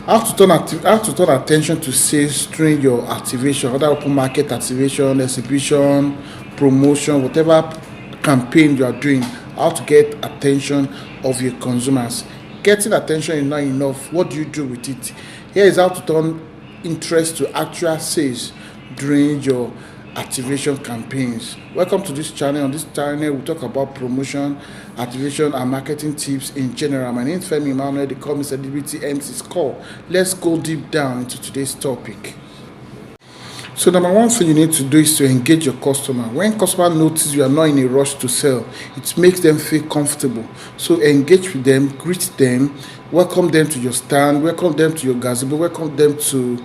How to turn attention to sales during your activation, other open market activation, exhibition, promotion, whatever campaign you are doing. How to get attention of your consumers. Getting attention is not enough. What do you do with it? Here is how to turn interest to actual sales during your activation campaigns. Welcome to this channel. On this channel, we talk about promotion, activation, and marketing tips in general. My name is Femi Emmanuel. They call me Celebrity MC's Call. Let's go deep down into today's topic. So number one thing you need to do is to engage your customer. When customer notice you are not in a rush to sell, it makes them feel comfortable. So engage with them, greet them, welcome them to your stand, welcome them to your gazebo, welcome them to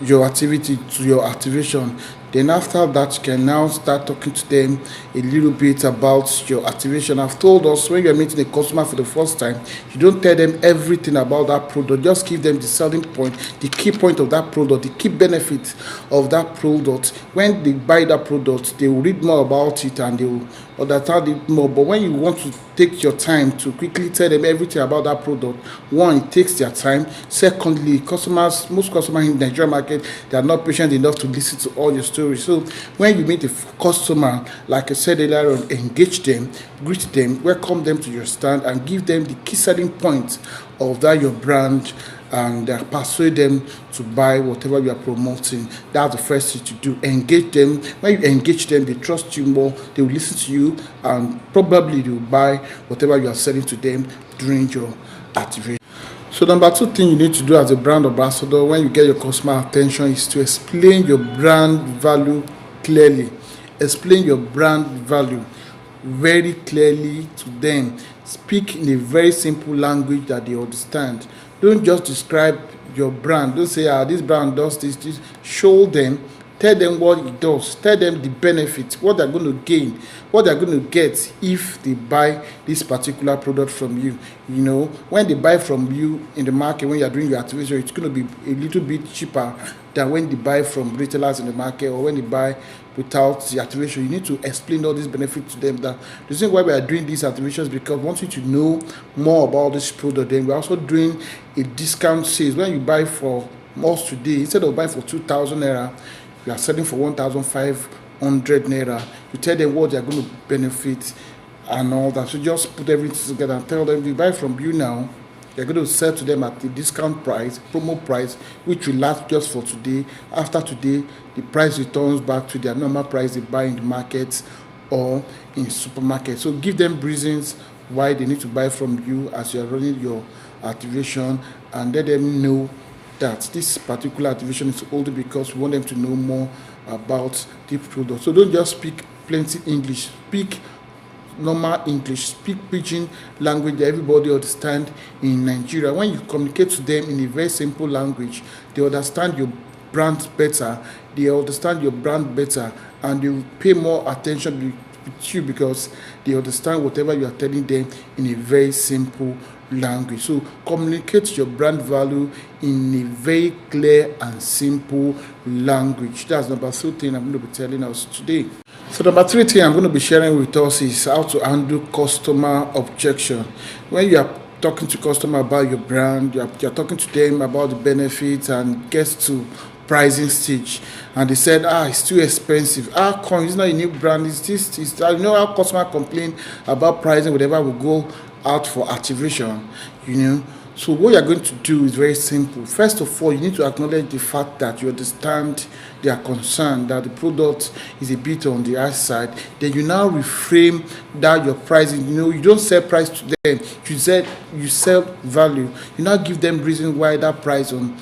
your activity, to your activation. Then after that, you can now start talking to them a little bit about your activation. I've told us when you're meeting a customer for the first time, you don't tell them everything about that product. Just give them the selling point, the key point of that product, the key benefits of that product. When they buy that product, they will read more about it and they will understand it more. But when you want to take your time to quickly tell them everything about that product, one, it takes their time. Secondly, most customers in the Nigerian market, they are not patient enough to listen to all your stories. So when you meet a customer, like I said earlier on, engage them, greet them, welcome them to your stand, and give them the key selling points of that your brand, and persuade them to buy whatever you are promoting. That's the first thing to do. Engage them. When you engage them, they trust you more, they will listen to you, and probably they will buy whatever you are selling to them during your activation. So number two thing you need to do as a brand ambassador when you get your customer attention is to explain your brand value clearly. Explain your brand value very clearly to them. Speak in a very simple language that they understand. Don't just describe your brand. Don't say, this brand does this. Show them. Tell them what it does. Tell them the benefits, what they're going to gain, what they're going to get if they buy this particular product from you. You know, when they buy from you in the market, when you're doing your activation, it's going to be a little bit cheaper than when they buy from retailers in the market, or when they buy without the activation. You need to explain all these benefits to them. That the reason why we are doing these activations, because we want you to know more about this product. Then we're also doing a discount sales. When you buy for us today, instead of buying for 2,000 naira, we are selling for 1,500 naira. You tell them what they are going to benefit and all that. So just put everything together and tell them, we buy from you now, you're going to sell to them at the discount price, promo price, which will last just for today. After today, the price returns back to their normal price they buy in the markets or in supermarkets. So give them reasons why they need to buy from you as you are running your activation, and let them know that this particular activation is only because we want them to know more about the product. So don't just speak plenty English. Speak normal English. Speak pidgin language that everybody understands in Nigeria. When you communicate to them in a very simple language, they understand your brand better. They understand your brand better, and they will pay more attention with you because they understand whatever you are telling them in a very simple language. So communicate your brand value in a very clear and simple language. That's number two thing I'm going to be telling us today. So number three thing I'm going to be sharing with us is how to handle customer objection. When you are talking to customer about your brand, you're talking to them about the benefits, and gets to pricing stage, and they said, it's too expensive. Come, it's not a new brand. I know how customer complain about pricing whenever we go out for activation, So what you're going to do is very simple. First of all, you need to acknowledge the fact that you understand their concern that the product is a bit on the high side. Then you now reframe that your pricing. You don't sell price to them. You sell value. You now give them reason why that price on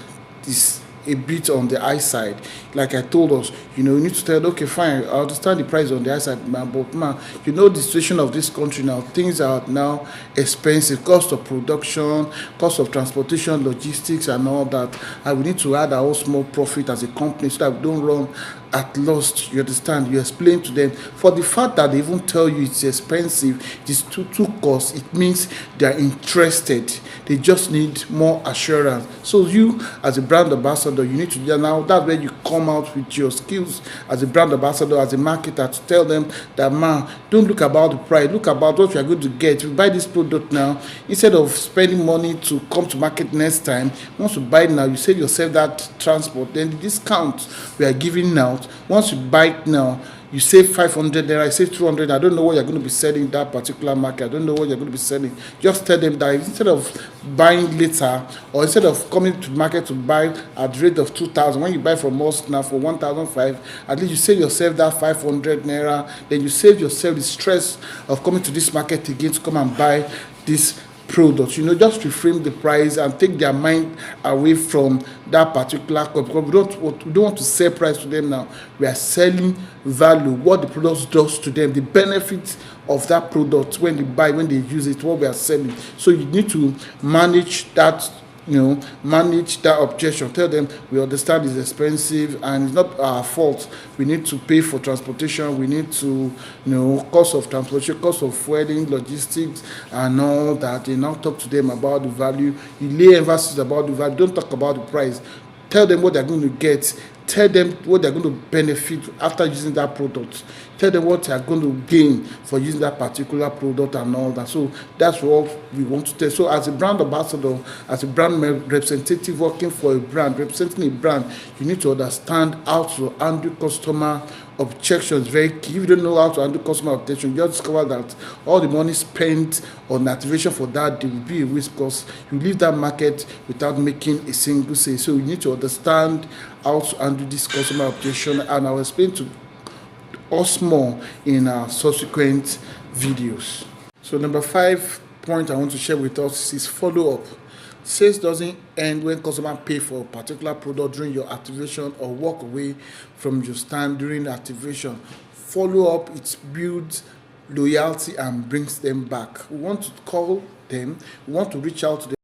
this a bit on the high side. Like I told us, you need to tell, okay, fine, I understand the price on the high side, man, but the situation of this country now, things are now expensive, cost of production, cost of transportation, logistics and all that, and we need to add our own small profit as a company so that we don't run at lost. You understand? You explain to them. For the fact that they even tell you it's expensive, it's too cost, it means they are interested. They just need more assurance. So you, as a brand ambassador, you need to do now. That's where you come out with your skills as a brand ambassador, as a marketer, to tell them that, man, don't look about the price, look about what you are going to get. If you buy this product now, instead of spending money to come to market next time, once you buy it now, you save yourself that transport. Then the discount we are giving out, once you buy it now, you save 500 naira, you save 200. I don't know what you're going to be selling in that particular market. I don't know what you're going to be selling. Just tell them that instead of buying later, or instead of coming to market to buy at the rate of 2,000, when you buy from us now for 1,005, at least you save yourself that 500 naira. Then you save yourself the stress of coming to this market again to come and buy this products. Just reframe the price and take their mind away from that particular company, because we don't want to sell price to them now. We are selling value, what the product does to them, the benefits of that product when they use it, what we are selling. So you need to manage that, manage that objection. Tell them we understand it's expensive and it's not our fault. We need to pay for transportation. We need to, cost of transportation, cost of fueling, logistics, and all that. You now talk to them about the value. You lay emphasis about the value. Don't talk about the price. Tell them what they're going to get. Tell them what they're going to benefit after using that product. Tell them what they are going to gain for using that particular product and all that. So that's what we want to tell. So as a brand ambassador, as a brand representative working for a brand, representing a brand, you need to understand how to handle customer objections. Very key. If you don't know how to handle customer objection, you just discover that all the money spent on activation for that day will be a waste, because you leave that market without making a single sale. So you need to understand how to handle this customer objection, and I'll explain to us more in our subsequent videos. So number 5 point I want to share with us is follow up. Sales doesn't end when customers pay for a particular product during your activation or walk away from your stand during activation. Follow up, it builds loyalty and brings them back. We want to call them, we want to reach out to them.